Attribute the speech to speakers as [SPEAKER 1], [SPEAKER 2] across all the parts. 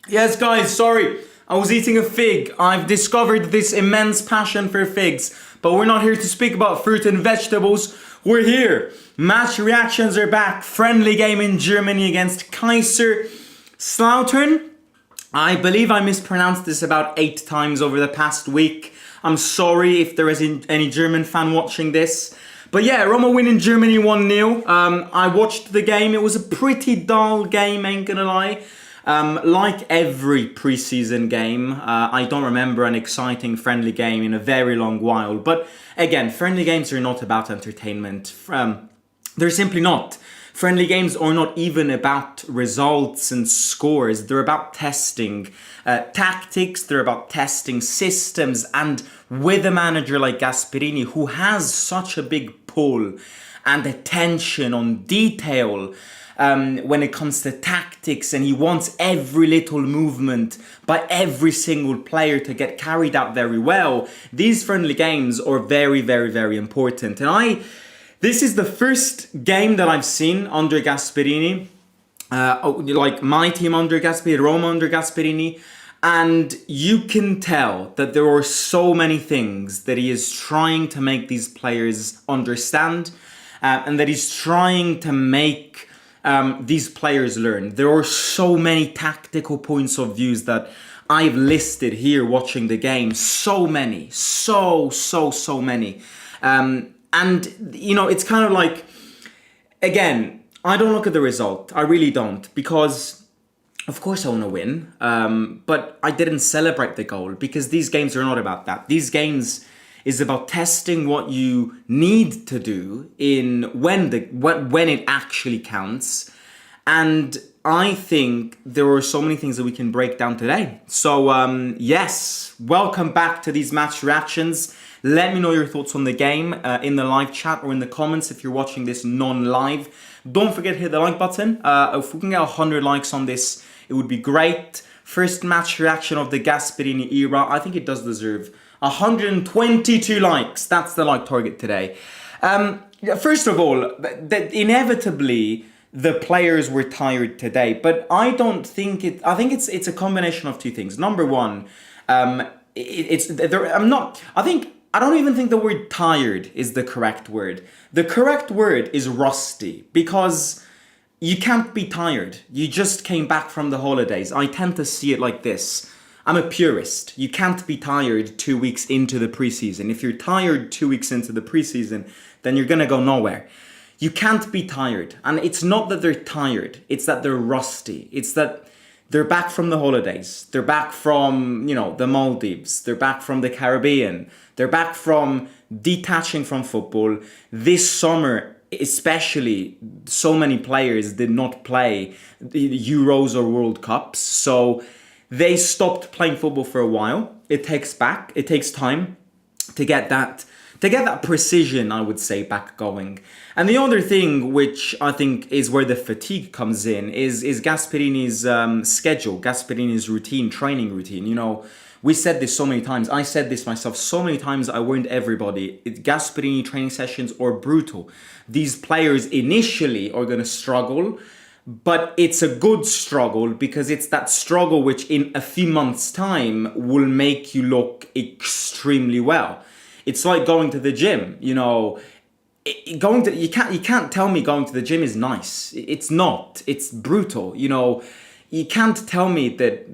[SPEAKER 1] Yes, guys, sorry. I was eating a fig. I've discovered this immense passion for figs. But we're not here to speak about fruit and vegetables. We're here. Match reactions are back. Friendly game in Germany against Kaiserslautern. I believe I mispronounced this about 8 times over the past week. I'm sorry if there is any German fan watching this. But yeah, Roma win in Germany 1-0. I watched the game. It was a pretty dull game, ain't gonna lie. Like every preseason game, I don't remember an exciting friendly game in a very long while. But again, friendly games are not about entertainment. They're simply not. Friendly games are not even about results and scores. They're about testing tactics. They're about testing systems. And with a manager like Gasperini, who has such a big pull and attention on detail, when it comes to tactics, and he wants every little movement by every single player to get carried out very well, these friendly games are very, very, very important. And this is the first game that I've seen under Gasperini, like my team under Gasperini, Roma under Gasperini, and you can tell that there are so many things that he is trying to make these players understand, and that he's trying to make these players learn. There are so many tactical points of views that I've listed here watching the game. So many. So many. And, you know, it's kind of like, again, I don't look at the result. I really don't. Because, of course, I want to win. But I didn't celebrate the goal. Because these games are not about that. These games is about testing what you need to do when it actually counts. And I think there are so many things that we can break down today. So yes, welcome back to these match reactions. Let me know your thoughts on the game in the live chat or in the comments if you're watching this non-live. Don't forget to hit the like button. If we can get 100 likes on this, it would be great. First match reaction of the Gasperini era. I think it does deserve 122 likes. That's the like target today. First of all, inevitably the players were tired today, but I don't think it. I think it's a combination of two things. Number one, I don't even think the word tired is the correct word. The correct word is rusty, because you can't be tired. You just came back from the holidays. I tend to see it like this. I'm a purist. You can't be tired 2 weeks into the preseason. If you're tired 2 weeks into the preseason, then you're going to go nowhere. You can't be tired. And it's not that they're tired. It's that they're rusty. It's that they're back from the holidays. They're back from, the Maldives. They're back from the Caribbean. They're back from detaching from football. This summer, especially, so many players did not play Euros or World Cups. So they stopped playing football for a while. It takes time to get that precision, I would say, back going. And the other thing, which I think is where the fatigue comes in, is Gasperini's schedule, Gasperini's training routine. We said this so many times. I said this myself so many times. I warned everybody. Gasperini training sessions are brutal. These players initially are going to struggle, but it's a good struggle, because it's that struggle which in a few months' time will make you look extremely well. It's like going to the gym, you can't tell me going to the gym is nice. It's not. It's brutal. You can't tell me that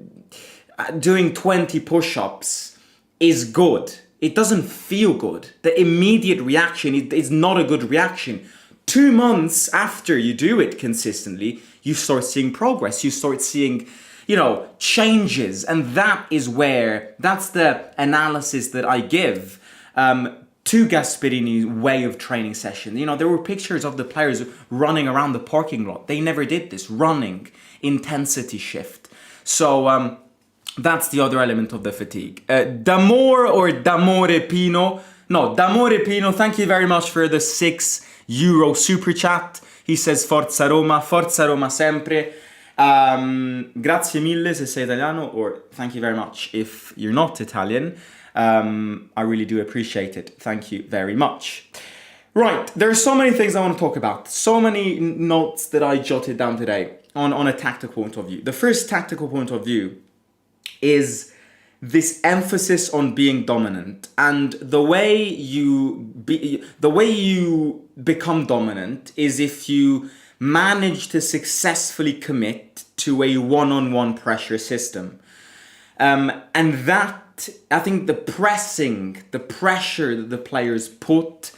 [SPEAKER 1] doing 20 push-ups is good. It doesn't feel good. The immediate reaction is not a good reaction. 2 months after you do it consistently, you start seeing progress. You start seeing, changes. And that's the analysis that I give to Gasperini's way of training session. There were pictures of the players running around the parking lot. They never did this. Running, intensity shift. So that's the other element of the fatigue. D'Amore or D'Amore Pino? No, D'Amore Pino, thank you very much for the €6 super chat. He says Forza Roma sempre. Grazie mille se sei italiano, or thank you very much if you're not Italian. I really do appreciate it. Thank you very much. Right, there are so many things I want to talk about. So many notes that I jotted down today on a tactical point of view. The first tactical point of view is this emphasis on being dominant, and the way you become dominant is if you manage to successfully commit to a one-on-one pressure system. And that, I think the pressure that the players put,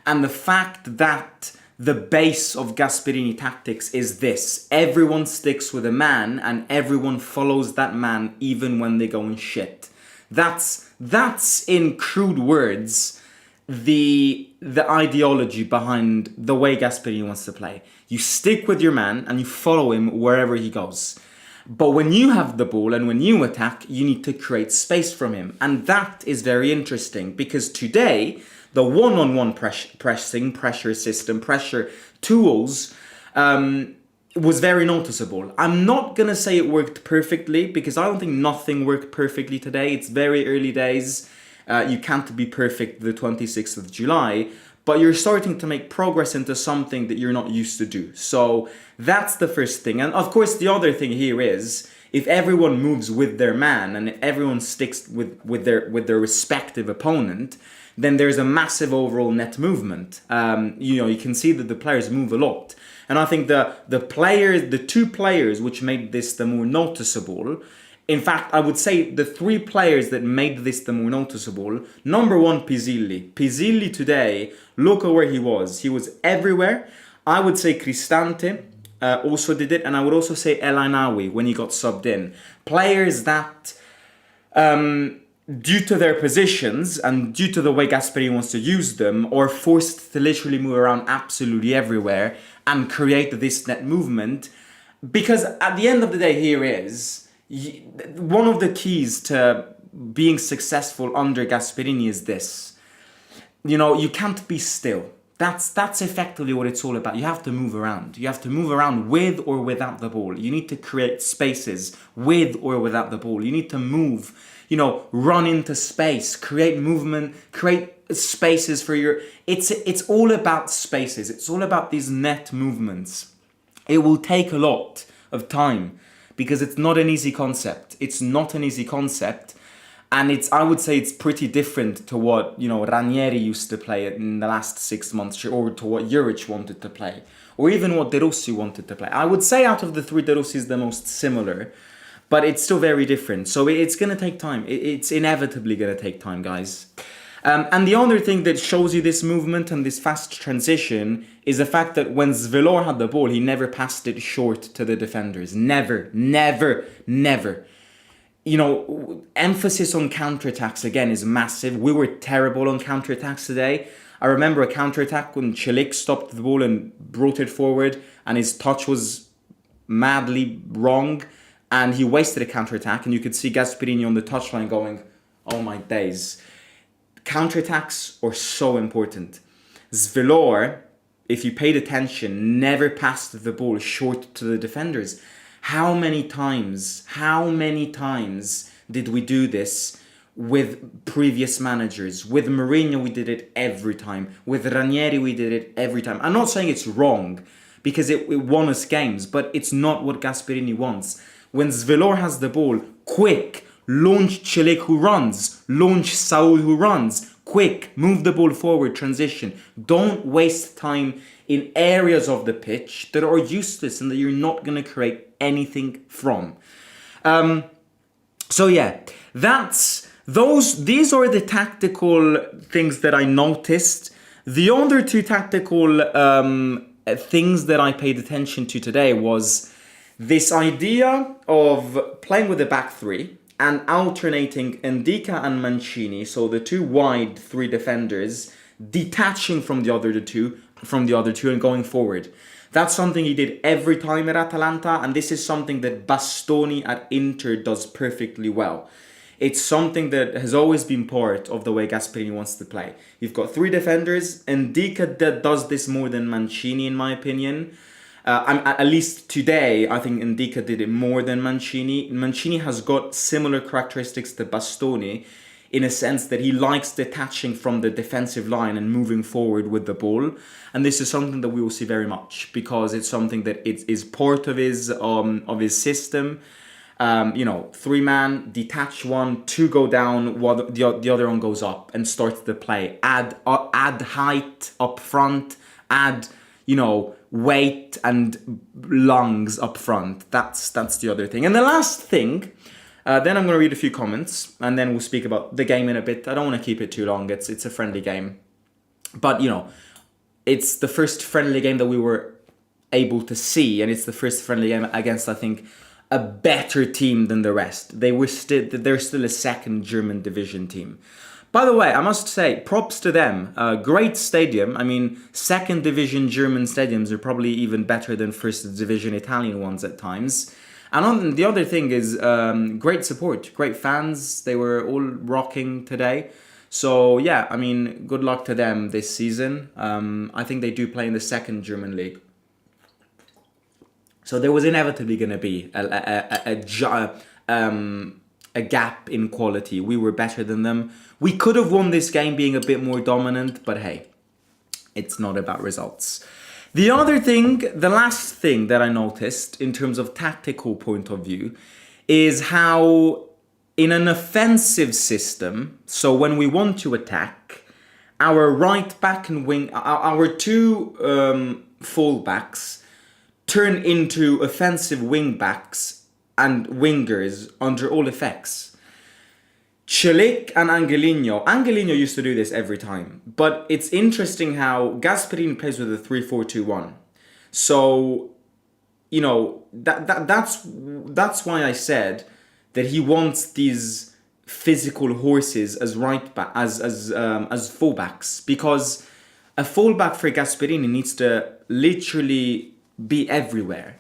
[SPEAKER 1] and the fact that the base of Gasperini tactics is this: everyone sticks with a man and everyone follows that man even when they go in shit. That's in crude words the ideology behind the way Gasperini wants to play. You stick with your man and you follow him wherever he goes. But when you have the ball and when you attack, you need to create space from him. And that is very interesting, because today, the one-on-one pressure system, pressure tools, was very noticeable. I'm not going to say it worked perfectly, because I don't think nothing worked perfectly today. It's very early days. You can't be perfect the 26th of July. But you're starting to make progress into something that you're not used to do. So that's the first thing. And of course, the other thing here is, if everyone moves with their man and everyone sticks with their respective opponent, then there's a massive overall net movement. You can see that the players move a lot. And I think the two players which made this the more noticeable, in fact, I would say the three players that made this the more noticeable: number one, Pisilli. Pisilli today, look at where he was. He was everywhere. I would say Cristante also did it, and I would also say El Ainaoui when he got subbed in. Players that, due to their positions and due to the way Gasperini wants to use them, are forced to literally move around absolutely everywhere and create this net movement. Because at the end of the day, here is one of the keys to being successful under Gasperini is this: you can't be still. That's effectively what it's all about. You have to move around. You have to move around with or without the ball. You need to create spaces with or without the ball. You need to move, run into space, create movement, create spaces for your... It's all about spaces. It's all about these net movements. It will take a lot of time, because it's not an easy concept. It's not an easy concept. And I would say it's pretty different to what, Ranieri used to play in the last 6 months, or to what Juric wanted to play, or even what De Rossi wanted to play. I would say out of the three, De Rossi is the most similar, but it's still very different. So it's going to take time. It's inevitably going to take time, guys. And the other thing that shows you this movement and this fast transition is the fact that when Svelor had the ball, he never passed it short to the defenders. Never, never, never. Emphasis on counterattacks again is massive. We were terrible on counterattacks today. I remember a counterattack when Celik stopped the ball and brought it forward, and his touch was madly wrong, and he wasted a counterattack, and you could see Gasperini on the touchline going, "Oh my days." Counterattacks are so important. Svelor, if you paid attention, never passed the ball short to the defenders. How many times did we do this with previous managers? With Mourinho, we did it every time. With Ranieri, we did it every time. I'm not saying it's wrong, because it won us games, but it's not what Gasperini wants. When Svelor has the ball, quick, launch Celik who runs, launch Saul who runs, quick, move the ball forward, transition. Don't waste time in areas of the pitch that are useless and that you're not going to create anything from. So yeah, these are the tactical things that I noticed. The other two tactical things that I paid attention to today was this idea of playing with the back three and alternating Ndika and Mancini, so the two wide three defenders, detaching from the other two and going forward. That's something he did every time at Atalanta, and this is something that Bastoni at Inter does perfectly well. It's something that has always been part of the way Gasperini wants to play. You've got three defenders, Ndika does this more than Mancini, in my opinion. At least today, I think Ndika did it more than Mancini. Mancini has got similar characteristics to Bastoni, in a sense that he likes detaching from the defensive line and moving forward with the ball. And this is something that we will see very much, because it's something that is part of his system. 3-man, detach one, two go down, while the other one goes up and starts the play. Add height up front, add, weight and lungs up front. That's the other thing. And the last thing, then I'm going to read a few comments and then we'll speak about the game in a bit. I don't want to keep it too long. It's a friendly game. But, it's the first friendly game that we were able to see, and it's the first friendly game against, I think, a better team than the rest. They're still a second German division team. By the way, I must say, props to them. Great stadium. I mean, second division German stadiums are probably even better than first division Italian ones at times. And the other thing is great support, great fans. They were all rocking today. So yeah, I mean, good luck to them this season. I think they do play in the second German league. So there was inevitably going to be a gap in quality. We were better than them. We could have won this game being a bit more dominant, but hey, it's not about results. The last thing that I noticed in terms of tactical point of view is how in an offensive system, so when we want to attack, our right back and wing, our two fullbacks turn into offensive wing backs and wingers under all effects. Celik and Angelino used to do this every time, but it's interesting how Gasperini plays with a 3-4-2-1. So, that's why I said that he wants these physical horses as as fullbacks, because a fullback for Gasperini needs to literally be everywhere.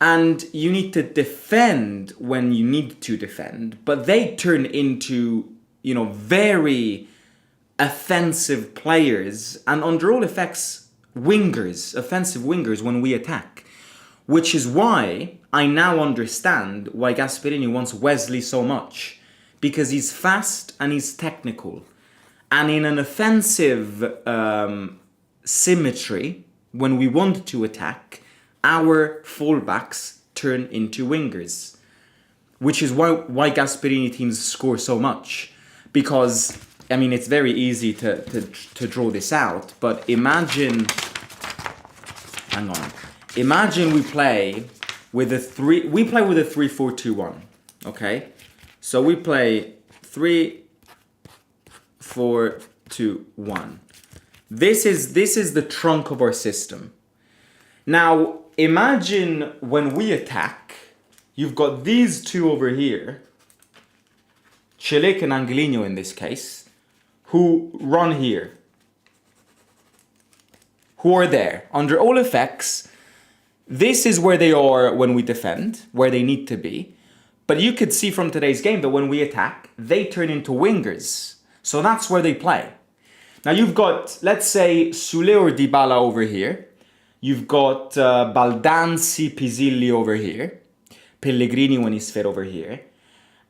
[SPEAKER 1] And you need to defend when you need to defend, but they turn into, very offensive players and under all effects, offensive wingers when we attack. Which is why I now understand why Gasperini wants Wesley so much. Because he's fast and he's technical. And in an offensive symmetry, when we want to attack, our fullbacks turn into wingers. Which is why Gasperini teams score so much. Because, it's very easy to draw this out. But imagine we play with a 3-4-2-1. Okay? So we play 3-4-2-1. This is the trunk of our system. Now, imagine when we attack, you've got these two over here, Celik and Angelino in this case, who run here, who are there. Under all effects, this is where they are when we defend, where they need to be. But you could see from today's game that when we attack, they turn into wingers. So that's where they play. Now you've got, let's say, Sule or Dybala over here. You've got Baldanzi, Pisilli over here. Pellegrini when he's fit over here.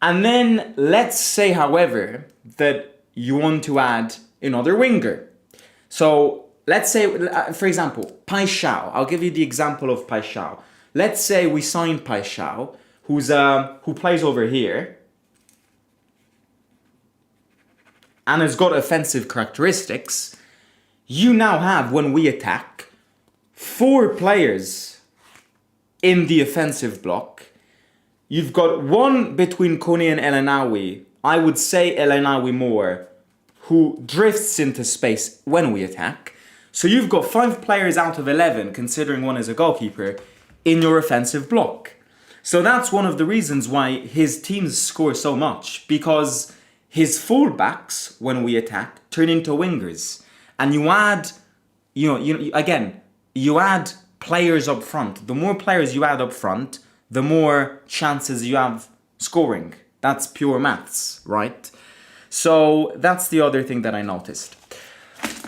[SPEAKER 1] And then let's say, however, that you want to add another winger. So let's say, for example, Paixão. I'll give you the example of Paixão. Let's say we sign Paixão, who plays over here and has got offensive characteristics. You now have, when we attack, 4 players in the offensive block. You've got one between Kone and El Ainaoui. I would say El Ainaoui more, who drifts into space when we attack. So you've got 5 players out of 11, considering one is a goalkeeper, in your offensive block. So that's one of the reasons why his teams score so much, because his fullbacks, when we attack, turn into wingers. And you add, you add players up front. The more players you add up front, the more chances you have scoring. That's pure maths, right? So that's the other thing that I noticed.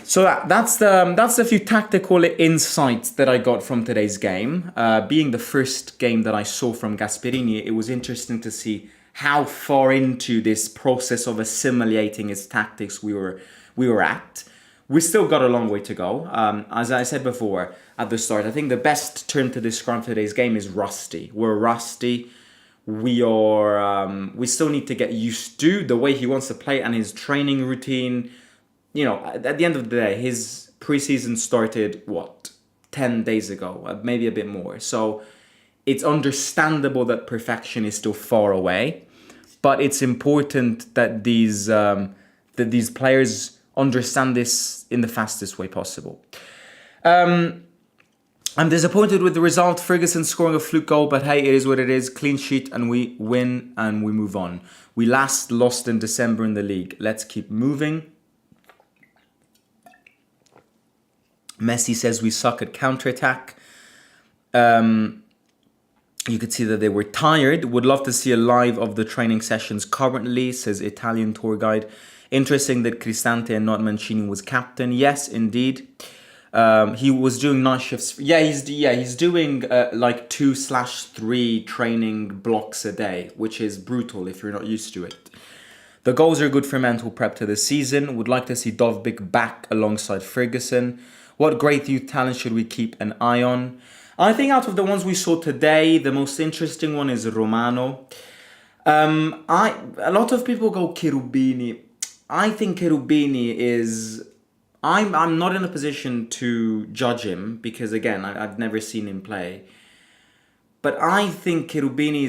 [SPEAKER 1] So that's a few tactical insights that I got from today's game. Being the first game that I saw from Gasperini, it was interesting to see how far into this process of assimilating his tactics we were at. We still got a long way to go. As I said before at the start, I think the best term to describe today's game is rusty. We're rusty. We still need to get used to the way he wants to play and his training routine. You know, at the end of the day, his preseason started, 10 days ago, maybe a bit more. So it's understandable that perfection is still far away, but it's important that these players understand this in the fastest way possible. I'm disappointed with the result. Ferguson scoring a fluke goal, but hey, it is what it is. Clean sheet and we win and we move on. We last lost in December in the league. Let's keep moving. Messi says we suck at counter-attack. You could see that they were tired. Would love to see a live of the training sessions currently, says Italian tour guide. Interesting that Cristante and not Mancini was captain. Yes, indeed. He was doing night shifts. He's doing like 2/3 training blocks a day, which is brutal if you're not used to it. The goals are good for mental prep to the season. Would like to see Dovbyk back alongside Ferguson. What great youth talent should we keep an eye on? I think out of the ones we saw today, the most interesting one is Romano. A lot of people go Cherubini. I think Cherubini is... I'm not in a position to judge him because, again, I've never seen him play. But I think Cherubini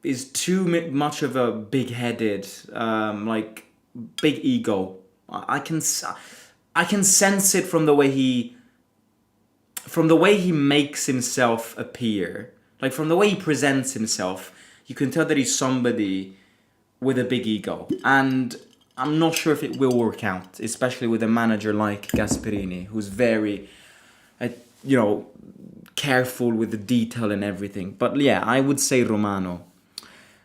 [SPEAKER 1] is too much of a big-headed, big ego. I can sense it from the way he makes himself appear. Like, from the way he presents himself, you can tell that he's somebody with a big ego. And I'm not sure if it will work out, especially with a manager like Gasperini, who's very, careful with the detail and everything. But yeah, I would say Romano.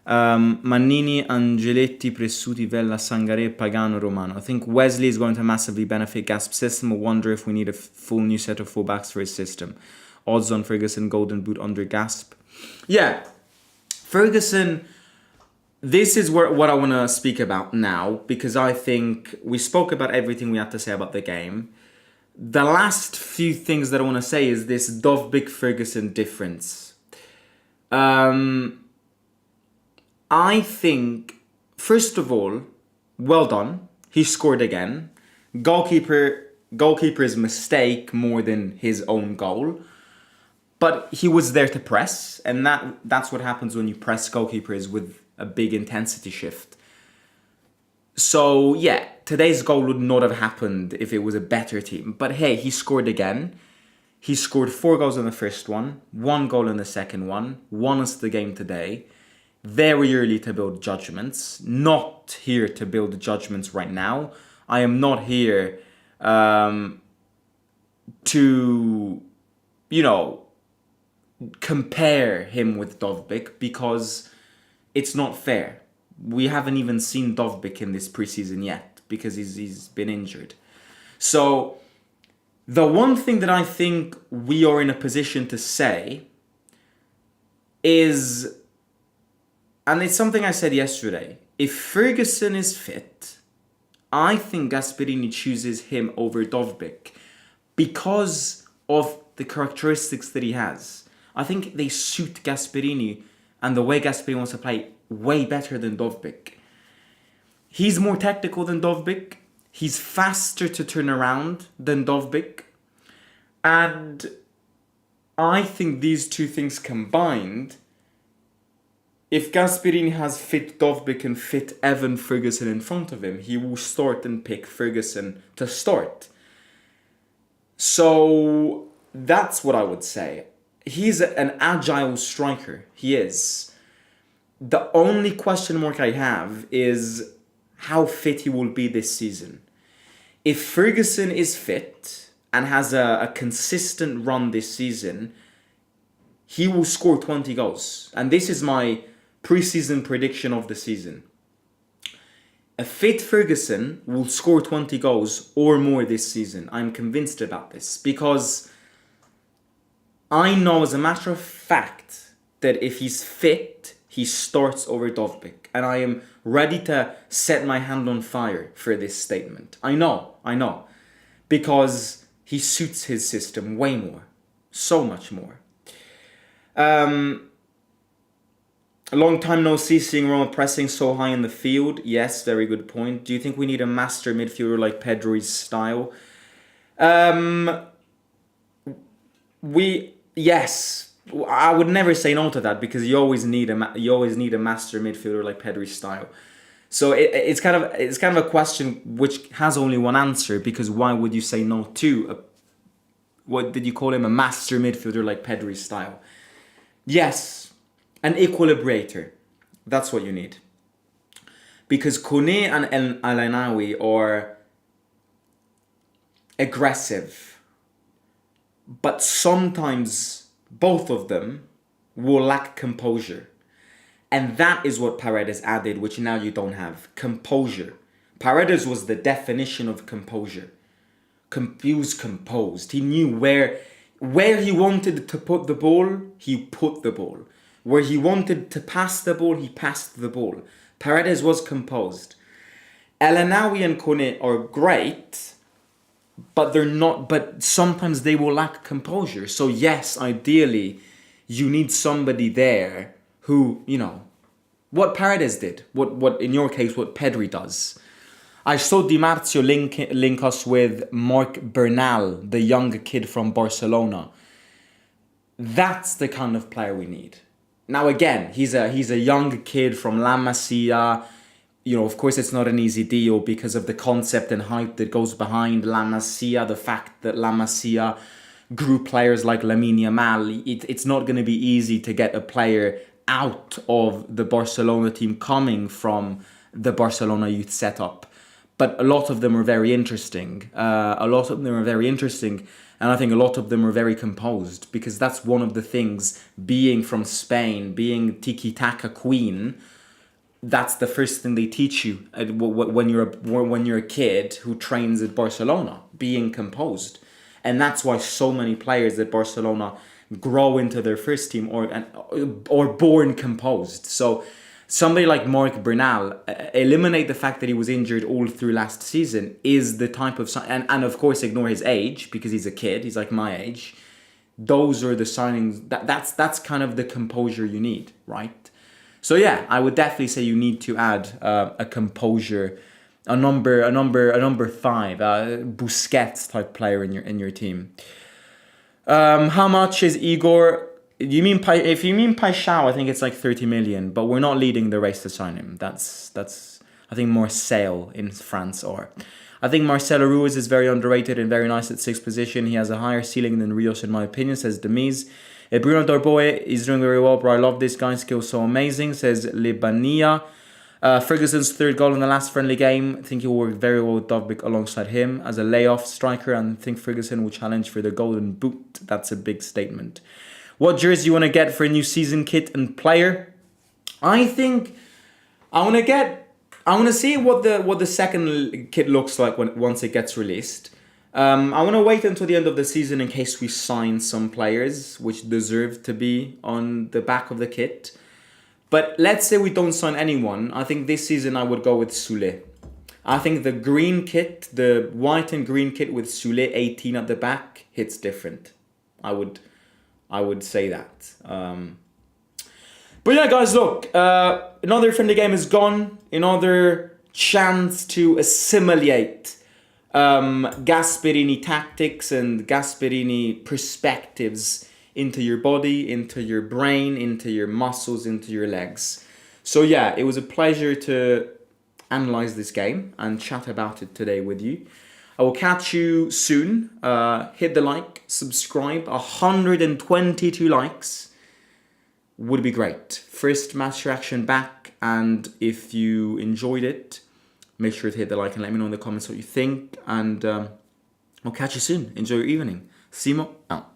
[SPEAKER 1] Mannini, Angeletti, Pressuti, Vella, Sangare, Pagano, Romano. I think Wesley is going to massively benefit Gasp's system. I wonder if we need a full new set of fullbacks for his system. Odds on Ferguson Golden Boot under Gasp. Yeah, Ferguson... This is what I want to speak about now, because I think we spoke about everything we had to say about the game. The last few things that I want to say is this Dovbyk-Ferguson difference. I think, first of all, well done. He scored again. Goalkeeper's mistake more than his own goal. But he was there to press, and that's what happens when you press goalkeepers with a big intensity shift. So yeah, today's goal would not have happened if it was a better team. But hey, he scored again. He scored 4 goals in the first one, 1 goal in the second one, won us the game today. Very early to build judgments. Not here to build judgments right now. I am not here to, compare him with Dovbyk, because it's not fair. We haven't even seen Dovbyk in this preseason yet because he's been injured. So the one thing that I think we are in a position to say is, and it's something I said yesterday, if Ferguson is fit, I think Gasperini chooses him over Dovbyk because of the characteristics that he has. I think they suit Gasperini and the way Gasperini wants to play way better than Dovbyk. He's more technical than Dovbyk. He's faster to turn around than Dovbyk. And I think these two things combined, if Gasperini has fit Dovbyk and fit Evan Ferguson in front of him, he will start and pick Ferguson to start. So that's what I would say. He's an agile striker. He is. The only question mark I have is how fit he will be this season. If Ferguson is fit and has a consistent run this season, he will score 20 goals. And this is my preseason prediction of the season. A fit Ferguson will score 20 goals or more this season. I'm convinced about this because I know as a matter of fact that if he's fit, he starts over Dovbyk. And I am ready to set my hand on fire for this statement. I know. Because he suits his system way more. So much more. A long time no see, seeing Roma pressing so high in the field. Yes, very good point. Do you think we need a master midfielder like Pedri's style? Yes. I would never say no to that because you always need a master midfielder like Pedri's style. So it's kind of a question which has only one answer, because why would you say no to what did you call him, a master midfielder like Pedri's style? Yes, an equilibrator. That's what you need. Because Kone and El Alainawi are aggressive, but sometimes both of them will lack composure. And that is what Paredes added, which now you don't have. Composure. Paredes was the definition of composure. He was composed. He knew where he wanted to put the ball, he put the ball. Where he wanted to pass the ball, he passed the ball. Paredes was composed. Elanawi and Kone are great, but they're not. But sometimes they will lack composure. So yes, ideally, you need somebody there who, what Paredes did. What in your case, what Pedri does. I saw Di Marzio link us with Marc Bernal, the young kid from Barcelona. That's the kind of player we need. Now again, he's a young kid from La Masia. Of course it's not an easy deal because of the concept and hype that goes behind La Masia, the fact that La Masia grew players like Lamine Yamal. It's not going to be easy to get a player out of the Barcelona team coming from the Barcelona youth setup. But a lot of them are very interesting. And I think a lot of them are very composed, because that's one of the things, being from Spain, being tiki-taka queen, that's the first thing they teach you when you're a kid who trains at Barcelona, being composed. And that's why so many players at Barcelona grow into their first team or born composed. So somebody like Marc Bernal, eliminate the fact that he was injured all through last season, is the type of and of course ignore his age because he's a kid, he's like my age. Those are the signings that's kind of the composure you need, right? So yeah, I would definitely say you need to add a composure, a number 5, Busquets type player in your team. How much is Igor? If you mean Paixão, I think it's like 30 million, but we're not leading the race to sign him. That's I think Marseille in France are. I think Marcelo Ruiz is very underrated and very nice at 6th position. He has a higher ceiling than Rios in my opinion, says Demise. Bruno Darboe is doing very well, but I love this guy's skill, so amazing, says Libania. Ferguson's 3rd goal in the last friendly game. I think he will work very well with Dovbyk alongside him as a layoff striker, and I think Ferguson will challenge for the golden boot. That's a big statement. What jersey you want to get for a new season kit and player? I think I want to see what the second kit looks like once it gets released. I want to wait until the end of the season in case we sign some players which deserve to be on the back of the kit. But let's say we don't sign anyone. I think this season I would go with Soule. I think the green kit, the white and green kit with Soule 18 at the back, hits different. I would say that. But yeah, guys, look. Another friendly game is gone. Another chance to assimilate Gasperini tactics and Gasperini perspectives into your body, into your brain, into your muscles, into your legs. So yeah, it was a pleasure to analyze this game and chat about it today with you. I will catch you soon. Hit the like, subscribe. 122 likes would be great. First match reaction back, and if you enjoyed it, make sure to hit the like and let me know in the comments what you think. And I'll catch you soon. Enjoy your evening. Simo out.